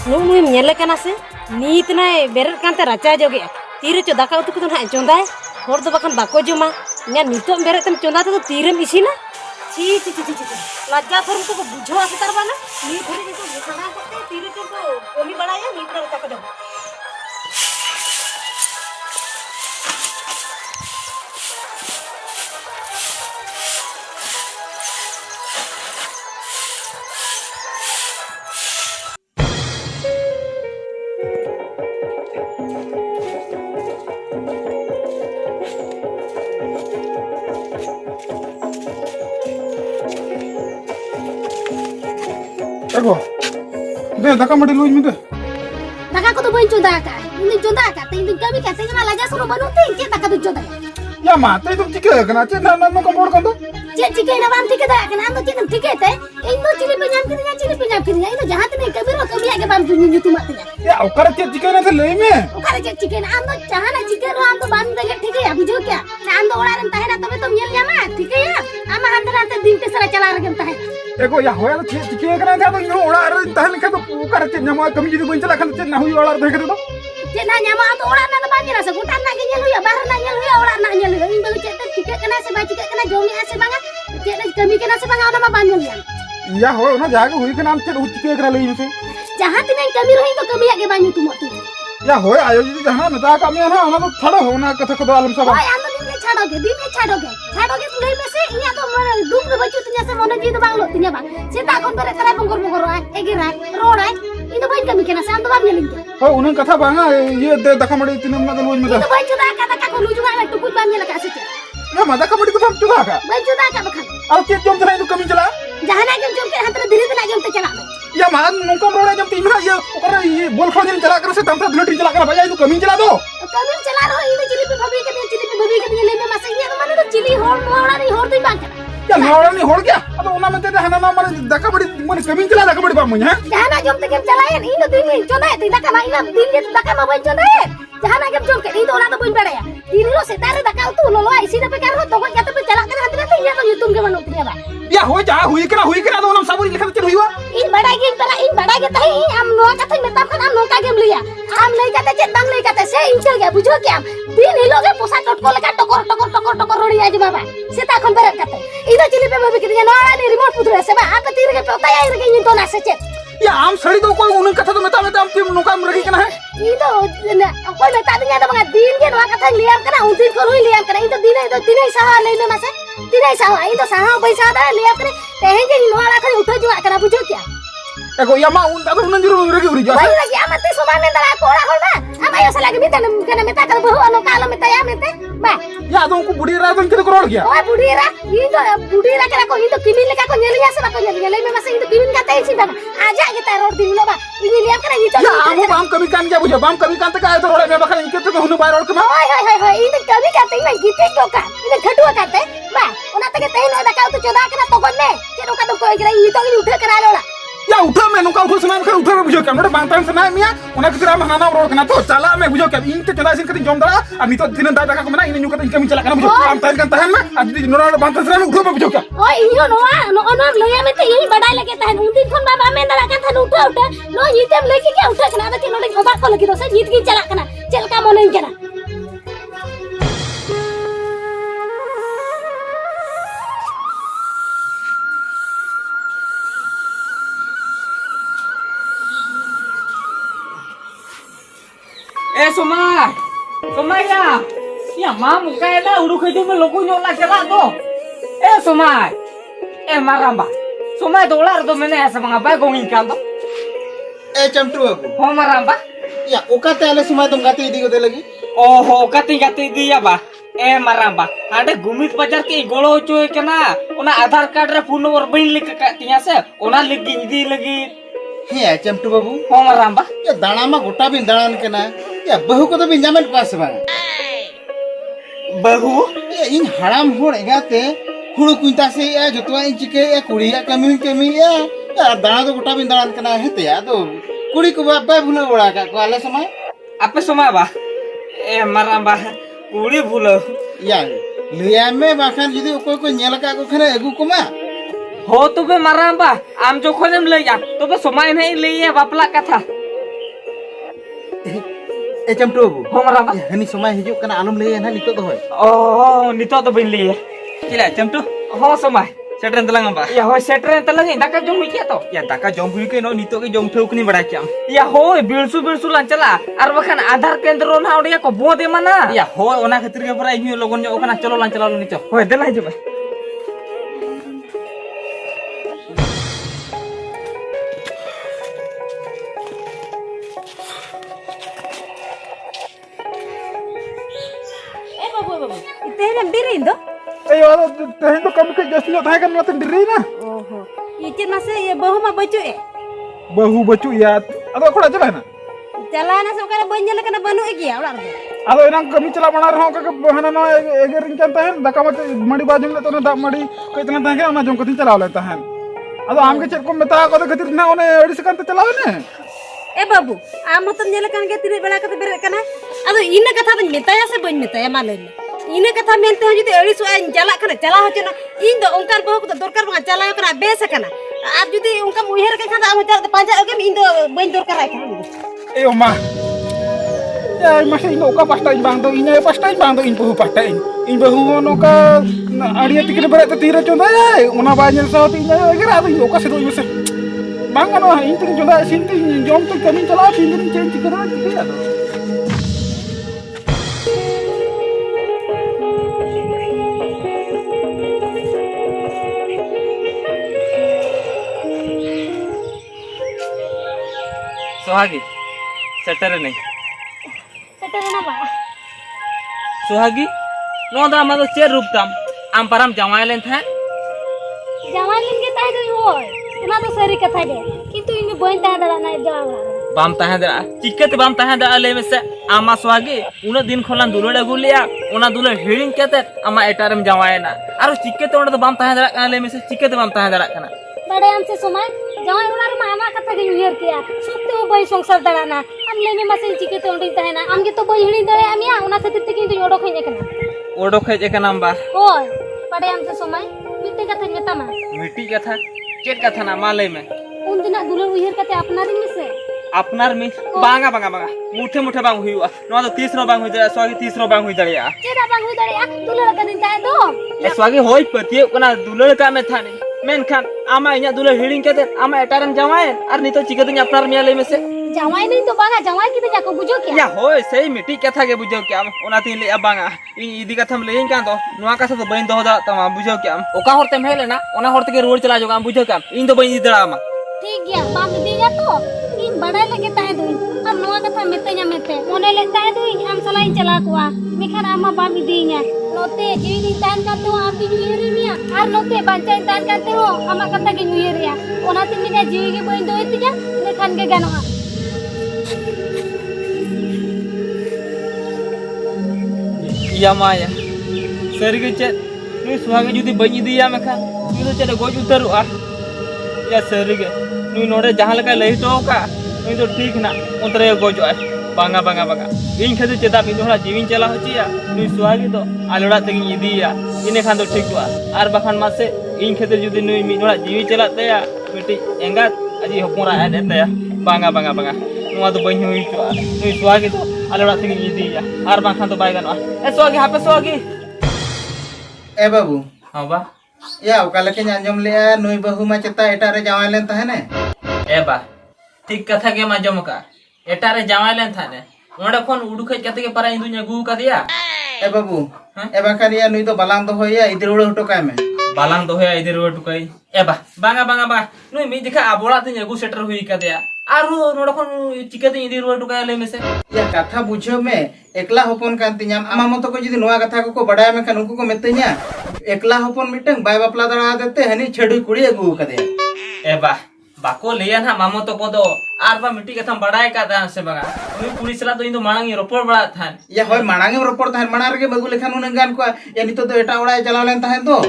नुई नेले कना से नीत ना बेरर कांते राचा जोगे तीरे चो दाका उतु को ना चोंदा होर दो बखन बाको जमा न्या नितो बेरे तम चोंदा तो तीरेम इसीना छी छी छी छी लज्जा थरम तो बुझो आसे तरबाना नी थोड़ी जो खाना करते तीरे चो तो कोमी बड़ाया नी पर तक दो Ego, deh, dah kamu dulu ini deh. Daga ko to boy choda ka. Ini choda ka. Ting kami ka ting na laja suru banu ting ke daga tu choda. Ya mata itu cike kena cik na kamu kan tuh. Cek cike na bam tike da kana ando cik tike te. Indo cili penyam kirinya cili penyam kirinya. Indo jahat ne kabiro kami age bam tunyu nyutu matnya. Ya, ukar cik cike na terlebih me. Ukar cike na ando jahana cike ro ando bam dege tike ya bujo kya. Na ando oraran tahena tobe to miel nyama tike ya. Ama handra te din te sara chala ragem tahe. Ego ya hoya cik kena dia tuh ini orang tahan kan tuh ukar cik nyama kami jadi buncel akan cik nahu orang tuh gitu. Cik na nyama ando oraran na bam rasa gutan na nyel ya bahar na nyel ya orang na nyel. Indo cik te cike kena se ba cike kena jomi ase banga. Cik na kami kena se banga ona ma bam nyel ya. Ya hoya na jaga hui kena am cik cike kena lagi mesti. Jahat ne kami ro indo kami age bam nyutu matu. Ya hoya ayo jadi jangan neta kami na ona tuh thada ho na kata kata alam sabah. Oy ando din छाड़ोगे तुम नहीं में से इया तो मन डूब के बच्चों तिnya से मन जी तो बांग लो तिnya बांग सीता कौन करे तेरा बंगोर बंगोर है एगिरा रोड है इन तो बन कमी केना से अंदर बाब नेलिंग हो उन्हें कथा बांगा ये दे दका मड़ी तीन मत लूज में इन तो बन जुदा का को लूज में टुकुट बांग ने लगा से या मदा का मड़ी को हम चुका का बन जुदा का बखन अब के जम चला कमी चला जहाना जम के हाथ धीरे धीरे जम ते चला या मान नुकम रोड जम तीन ये ओकर ये बोल खा दिन चला कर से तम धुलटी चला कर भैया ये कमी चला दो कमी चला रहो इन चिली पे भभी के ले में मसे ये माने तो चिली होड़ मोड़ा नहीं होड़ तुई बांग या मोड़ा नहीं होड़ गया अब उना में ते हना ना माने दका बड़ी माने कमी चला दका बड़ी बाम है जहाना जम ते चलाए इन तो दिन चोदा है दका ना इन दिन के दका ना बन चोदा है जहाना जम के इन तो ओला तो बन बड़ाया दिन रो से तारे दका तू लो ऐसी पे कर हो तो को जाते पे चला कर हाथ में ये तो तुम के बनो तिया बा या हो जा हुई करा तो हम सब लिखा चल हुईवा इन बड़ा के तही हम नो का थई मेता हम नो का गेम लिया हम ले जाते चे दंग ले जाते से इन चल गया बुझो क्या दिन ही लोगे पोसा टटको लगा टकर रोड़ी आज बाबा सीता खन बेरत करते इधर चिली पे बेबी के ना ने रिमोट पुतरे से बा आप तीर के पता यार के इन तो ना से चे या आम सड़ी तो कोई उन कथा तो मेता हम टीम नो काम रखी कना है इ तो कोई मेता दिया तो बगा दिन के नो कथा लियाम कना उन दिन को लियाम कना इ तो दिन ही सहा ले में मासे दिन ही सहा इ तो सहा पैसा दा लिया करे तेहे के नो आला खरी उठो जो कना बुझो क्या एको या मा उन दादा उन जरूर रखी उरी जा भाई लगी आमते समान ने दला कोड़ा होना हम आयो से लगे मिते कने मेता कर बहु अनो कालो मेता या मेते बा या तो को बुढ़ी रा तुम के करोड़ गया ओए बुढ़ीरा इ तो बुढ़ीरा के को इ तो किमिन लेका को नेलिया से को नेले में मासे इ तो किमिन का तई छी बाबा आजा के ता रोड दिन लो बा इ लिया करे इ तो या हम कभी कान क्या बुझो हम कभी कान तक आए तो रोड में बखन के तो हुनु बाय रोड के ओए इ तो कभी का तई में गीते को का इ तो खटुआ काते बा ओना तके तई न दका तो चोदा के तो कोने के रोका तो कोई करे इ तो उठे करा लोला या उठा मैं नुका उठो समय में उठा में बुझो क्या नोट बांग टाइम से ना मिया उना किरा में हाना रोड कना तो चला मैं बुझो क्या इन के चला सिन कति जम दरा अब तो दिन दा का को ना इन न्यू कति कमी चला कना बुझो बांग टाइम का तहन में आज दिन नोट बांग टाइम में उठो में बुझो क्या ओए इयो नो लया में तो यही बड़ा लगे तहन उन दिन कोन बाबा में दला का थन उठा नो जीतेम लेके क्या उठा कना तो नोट खबा को लगी तो से जीत की चला कना चल का मन कना Somai ya mamu kayak dah udah kerja meloku nyola celak tu. Somai, maramba, somai dolar tu mana asa mengapa kau ingkar tu? चमटू बाबू Oh maramba, या ओकाते आले समय तुम गाती दी गोदे लगी oh kati dia bah. Maramba, ada gumit pacar ke golo cuy kena, ona Aadhaar card re phone number bain lik tiya se, ona lagi idi lagi. हे चमटू बाबू Oh maramba, या दाना मा गोटा बिन दानान केना या बहु को तो बिन जामेन पास बा bahu, या इन हराम होड़ एगाते हुड़ु कुंता से या जतवा इन चिके या कुड़िया कमी या दाना तो गोटा बिन दानान केना हेते या तो कुड़ी को बा भूले बड़ा का को आले समय apa somai bah? Maramba, kuri bulu. या लिया में बाखान जदी कोई को नेल का को खने अगु कोमा हो तो बे maramba, am jokonem laya, तो बे somai नहीं लिया बापला कथा. ए चमटू बाबू हो माराबा हनी समय हिजुक कना आलम लई ना नितो दो होय ओ नितो तो बइन लिए चिला चमटू हो समय सेटरन तलांग बा या हो सेटर तलंग दाका जम हुई क्या तो या दाका जम हुई के नो नितो के जम ठेउकनी बड़ा क्या या हो बिरसु लान चला आर बखान आधार केंद्र ना ओडिया को बो दे मना या हो ओना खातिर के परा इहि लोगन जो ओकना चलो लान चला नितो हो देला हिजुबा ए बाबू इते बिरिन दो ए तेहन तो कम के जस्ती थाहे kan नतन डिरी ना ओहो इचे मासे ये बहु मा बचु ए बहु बचु या अदो कोड़ा चला ना चलाना से ओकरा बन जले कना बनु ए गिया ओड़ा रे अदो इना कमी चला बना रहो का बहना ना एगर इनकन तहन दका मत मड़ी बाजुम ले तो ना मड़ी कइतना तहन के ओना जम कति चलाव ले तहन अदो आम के चेक को मेता को खातिर ना ओने अड़ी सकन ते चलाव ने ए बाबू आम मतन जले कन के तिरे बेला कते बेरे कना अदो इना कथा बन मेताया से बन मेताया मा ले इना कथा मेनते हो जुदी अड़ी सुआ चला कना चला हो चना इन दो ओंकार बहु को दरकार बा चला कना बेस कना आप जुदी उनका मुहेर के खादा हम चलते पांजा अगे इन दो बन दरकार आय कना ए ओमा ए मासे इन ओका पास्ता इन बांग दो इन पास्ता इन बांग दो इन बहु पास्ता इन बहु नोका अड़ी तिकरे बेरे ते तीरे चोंदा ए ओना बाजल साथ इन एगर आदो इन ओका से दो इसे बांग नो इन तिन चोंदा सिंती जम तो कमी चला फिंगर चेंज करा ठीक है सुहागी सेटर नहीं सेटर ना बा सुहागी नो दा मा चेर रूप ताम आम परम जमाय लेन था जवान लिन के ताई दई होय इना तो सरी कथा गे किंतु इन बइन ता दड़ा ना जवान बाम तहे दरा चिकत बाम तहे दरा ले में से आमा सुहागी उन दिन खोलान दुलड़ अगु लिया उना दुलड़ हिरिंग केते आमा एटारम जमायना आरो चिकत ओंड तो बाम तहे दरा कना ले में से चिकत बाम तहे दरा कना बड़े हमसे समय जवान उनार मा आमा कथा गे उयर किया सुते ओ बई संसार दड़ाना हम ले में मसे चिके तो ओंडी तहेना हम के तो बई हिड़ी दड़े आमिया उना खातिर ते किंतु ओडो खई एकना ओडो खै कना बा होय बड़े हमसे समय मिटे कथा मेता मा मिट्टी कथा चेट कथा ना माले में उन दिना दुलर उयर कते अपना दिन में से अपनार में बांगा बांगा बांगा मुठे मुठे बांग हुआ नो तो तीसरो बांग हुई जरा स्वागी तीसरो बांग हुई जड़िया चेदा बांग हुई दड़िया दुलर का दिन ताए दो ए स्वागी होई पतिए कोना दुलड़ का में थाने मेन खान आमा इया दुलड़ हिडिंग केते आमा एटारम जमाए और नहीं तो चिकत अपनार मिया ले में से जवाई नहीं तो बांगा जवाई की जाको बुझो क्या या होय सही मिट्टी कथा के बुझो क्या ओना तीन ले बांगा इन इदी कथा में लेइन का तो नोआ का तो बइन दो दा तमा बुझो क्या ओका होरते में लेना ओना होरते के रोड चला जोगा बुझो क्या इन तो बइन इदड़ा मा ठीक गया बाम दिया तो इन बड़ा लगे ताए दुई हम नोआ कथा मेते मेते मोने ले ताए दुई हम सलाई चला कोआ मिखन आमा बाम दिया नोते जीवी दिन तान करते हो आप की न्यू मिया आर नोते बांचा तान करते हो आमा कथा के न्यू ईयर या ओना तीन ने जीवी के बइन दोई तिया लेखन के गानोआ या माया सरी के चेत नुई सुहागी जुदी बइन दिया में खान नुई तो चेत गोज उतरु आ या सरी के नुई नोडे जहां लका लई तो का नुई तो ठीक ना उतरे गोज आ बांगा बांगा बांगा इन खातिर चेता मी थोड़ा जीविन चला होचिया नुई सुहागी तो आलोड़ा तगिन इदिया इने खान तो ठीक हुआ आर बखान मासे इन खातिर जुदी नुई मी थोड़ा जीवी चला तया मिटी एंगा अजी हपोरा आ देतया बांगा बांगा बांगा नुआ तो बइन हुई चुआ नुई सुहागी तो आलोड़ा तगिन इदिया आर बाखान तो बाय गनवा ए सुहागी हापे सुहागी ए बाबू हां बा या ओका लके आंजम ले नुई बहु मा चेता एटा रे जावाय लेन तहने ए बा ठीक कथा के माजम का एटा रे जावाय लेन थाने ओंडे कोन उडुख कते के परा इंदु गु का दिया ए बाबू ए बाकारिया नुई तो बालांग दो होया इधर उड़ हटो काय में बालांग दो होया इधर उड़ टुकाई ए बा बांगा बांगा बा नुई मी दिखा आबोड़ा ते गु सेटर हुई का दिया आरो नोड कोन चिकते इधर उड़ टुकाय ले में से या कथा बुझो में एकला होपन कांति न्याम आमा मतो को जदी नोआ कथा को बडाय में कन उनको को मेते냐 एकला होपन मिटंग बाय बापला दड़ा देते हनी छेडु कुड़ी अगु कदे ए बा बाको लेया ना मामो तो को दो आर बा मिट्टी कथा बडाय का दा से बगा नुई पुरी सला तो इंदु मांगी रोपड़ बड़ा थान या होय माणांगे रोपड़ तहन माणा रे बगु लेखान उन गान को या नितो तो एटा ओड़ा चलाव लेन तहन तो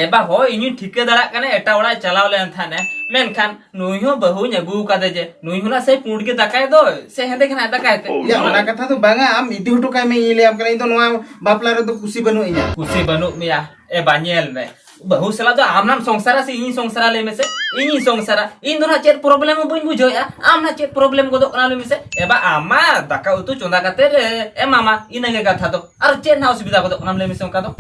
एबा हो इनी ठीके दड़ा कने एटा ओड़ा चलाव लेन थाने मेनखान नुई हो बहु नगु का दे जे नुई होना से पुंड के दकाय दो से हेदे खना दकाय ते या ओना कथा तो बांगा आम इदी हटो काय में इले आम कने तो नोआ बापला रे तो कुसी बनु इया कुसी बनु मिया ए बानियल में बहु सला तो आम नाम संसारा से इन संसारा ले में से इन संसारा इन दोना चेत प्रॉब्लम में बइन बुझोया आम ना चेत प्रॉब्लम को दो कना ले में से एबा आमा दाका उतु चोंदा काते रे ए मामा इनगे कथा दो और चेत ना असुविधा को दो कना ले में से उनका दो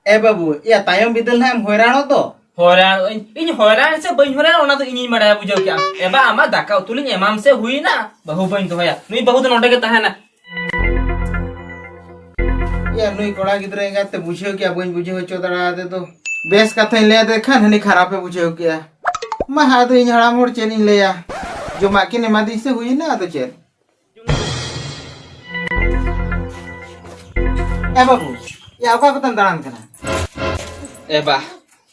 ए बाबू या तायम बिदल ना हम होरानो तो होरान इन होरान से बइन होरान ओना तो इनी मडा बुझो क्या एबा आमा दाका उतुलिन एमाम से हुई ना बहु बइन तो होया नुई बहुत नोडे के तहना या नुई कोड़ा गिदरे गाते बुझियो क्या बइन बुझियो चोदरा दे तो बेस कथा ले दे खान हनी खराब है बुझियो क्या मा हाथ इन हड़ा मोड़ चेनी ले या जो माकी ने मादी से हुई ना तो चेन ए बाबू या ओका को तन दान कना एबा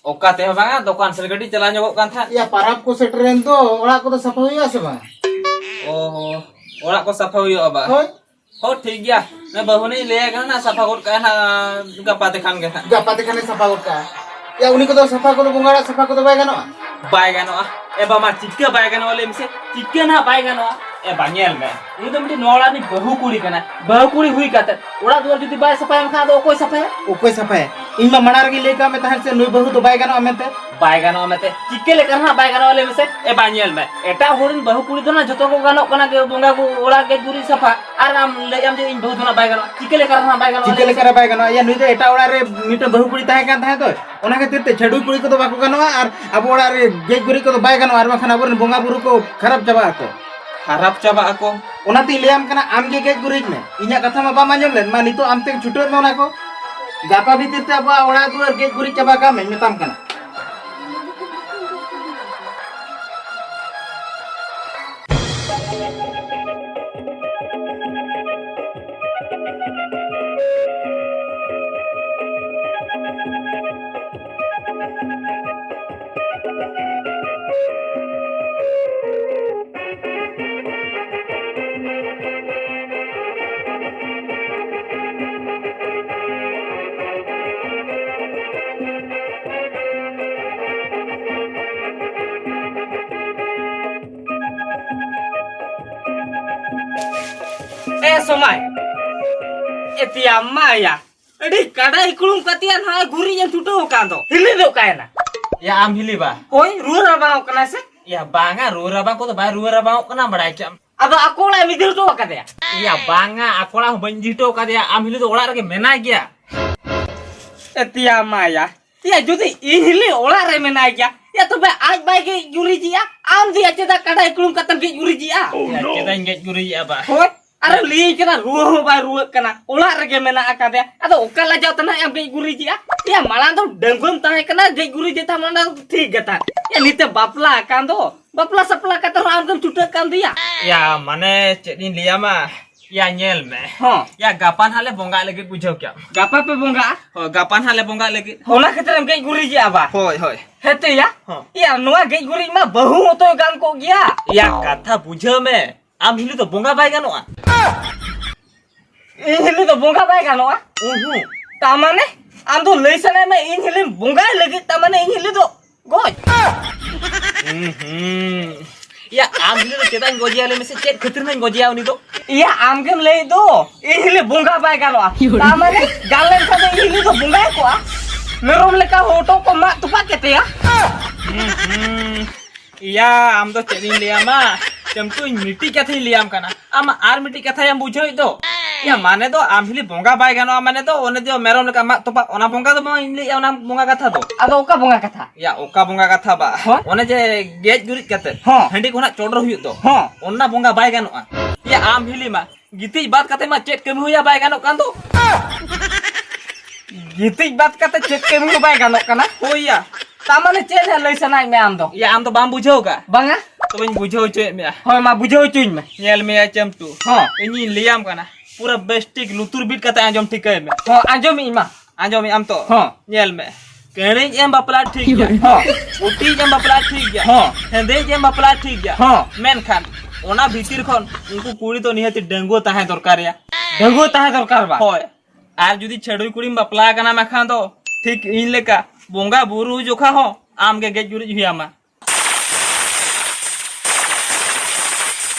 ओका ते बांगा दुकान से गड्डी चला ᱧᱚᱜᱚᱜ कान था या पाराप को सेटरेन तो ओड़ा को तो सफा हुई से बा ओहो ओड़ा को सफा हुई अबा होय हो ठीक गया मैं बहु नहीं ले गया ना सफा कोट का ना गप्पा ते खान गया गप्पा ते खाने सफा कोट का या उनी को तो सफा को तो बुंगाड़ा सफा को तो बाय गनो बाय गनो एबा मा चिक्के बाय गनो वाले में से चिक्के ना बाय गनो एबा नेल में ये तो मिटी नोड़ा नि बहु कुड़ी कना बहु कुड़ी हुई काते ओड़ा दुआर जदी बाय सफाय में खा दो कोई सफाय ओ कोई सफा है इन मा मनार की लेका में तहर से नुई बहु तो बाय गनो मेते बाय गनो में ते चिक्के ले करना बाय गनो वाले में से एबा नेल में एटा होरिन बहु कुड़ी तो ना जतो को गानो कना के बुंगा को ओड़ा के गुरी सफा आराम ले हम जे इन बहु तो ना बाय गनो चिक्के ले करना बाय गनो चिके ले कर बाय गनो या नुई तो एटा ओड़ा रे मिटे बहु कुड़ी ताहे कान ताहे तो ओना के तिरते छडुई कुड़ी को तो बाको गनो और अब ओड़ा रे गेज गुरी को तो बाय गनो और मखना बर बुंगा बुरु को खराब चबा को खराब चबा को ओना ती लेम कना आम के गेज गुरी में इना कथा मा बा मांजम लेन मा नितो आम ते छुटो में ओना को गापा भीतर ते अब ओड़ा दुआर गेज गुरी चबा का में मिताम कना ए सोमाय एतिया माया अडी काडा इकुलुम कतिया ना गुरी जन टुटो कांदो हिली दो कायना या आम हिली बा ओय रुरा बाव कना से या बांगा रुरा बा को तो बाय रुरा बाव कना बडाय चम अदो अकोला मिदिल तो कदया या बांगा अकोला बंजिटो कदया आम हिली तो ओला रे मेना गया एतिया माया या जुदी इन हिली ओला रे मेना गया या तो बे आज बाय के गुरी जिया आम दिया चेदा काडा इकुलुम कतन के गुरी जिया या चेदा इंगे गुरी जिया बा होय अरे ली कना रुह बाय रुह कना ओला रे मेना आकादया अदो ओकला जाव तना एम के गुरी जिया या माला तो डंगम ताहे कना जे गुरी जेता माना ठीक गता या निते बापला कांदो बापला सपला कत राम गम टुटे कान दिया या माने चेदिन लिया मा या नेल में हां या गापान हाले बोंगा लगे बुझो क्या गापा पे बोंगा हो गापान हाले बोंगा लगे ओना खतर एम के गुरी जिया बा होय होय हेते या नोआ गे गुरी मा बहु तो गान को गया या कथा बुझो में आम हिली तो बोंगा बाय गानोआ इन हिली तो बोंगा बाय गानोआ ता माने आम तो लई सने में इन हिली बोंगा लगे ता माने इन हिली तो गोज या आम हिली तो चेता गोजिया ले में से चेत खतिर में गोजिया उनी तो या आम गेम ले दो इन हिली बोंगा बाय गानोआ ता माने गाले से इन हिली तो बोंगा को मेरोम लेका होटो को मा तुपा केते या आम तो चेदिन लिया मा चमतु मिट्टी कथा लियाम कना आम आर मिट्टी कथा हम बुझो तो या माने तो आम हिली बोंगा बाय गानो माने तो ओने जो मेरोम लेका मा तोपा ओना बोंगा तो मा इनले ओना बोंगा कथा तो अदो ओका बोंगा कथा या ओका बोंगा कथा बा ओने जे गेज गुरी कते हंडी कोना चोडर हुई तो ओना बोंगा बाय गानो या आम हिली मा गीती बात कते मा चेट कमी होया बाय गानो कान तो गीती बात कते चेट कमी बाय गानो कना होया तामाने चेल है लई सनाई में आम दो या आम तो बाम बुझो का बांगा तो बन बुझो चोय में होय मा बुझो चुइन में नेल में चमटू हां इनी लियाम कना पूरा बेस्टिक लुतुर बीट कता आजम ठीक है में हां आजम इमा आजम आम तो हां नेल में केणे एम बापला ठीक गया हां उटी एम बापला ठीक गया हां हेंदे एम बापला ठीक गया हां मेन खान ओना भीतिर खन उनको कुड़ी तो निहति डेंगो ताहे दरकार या डेंगो ताहे दरकार बा होय आर जुदी छेडुई कुड़ी बापला कना मा खान दो ठीक इन लेका बोंगा बुरु जोखा हो आम के गेज गुरी हुआ मा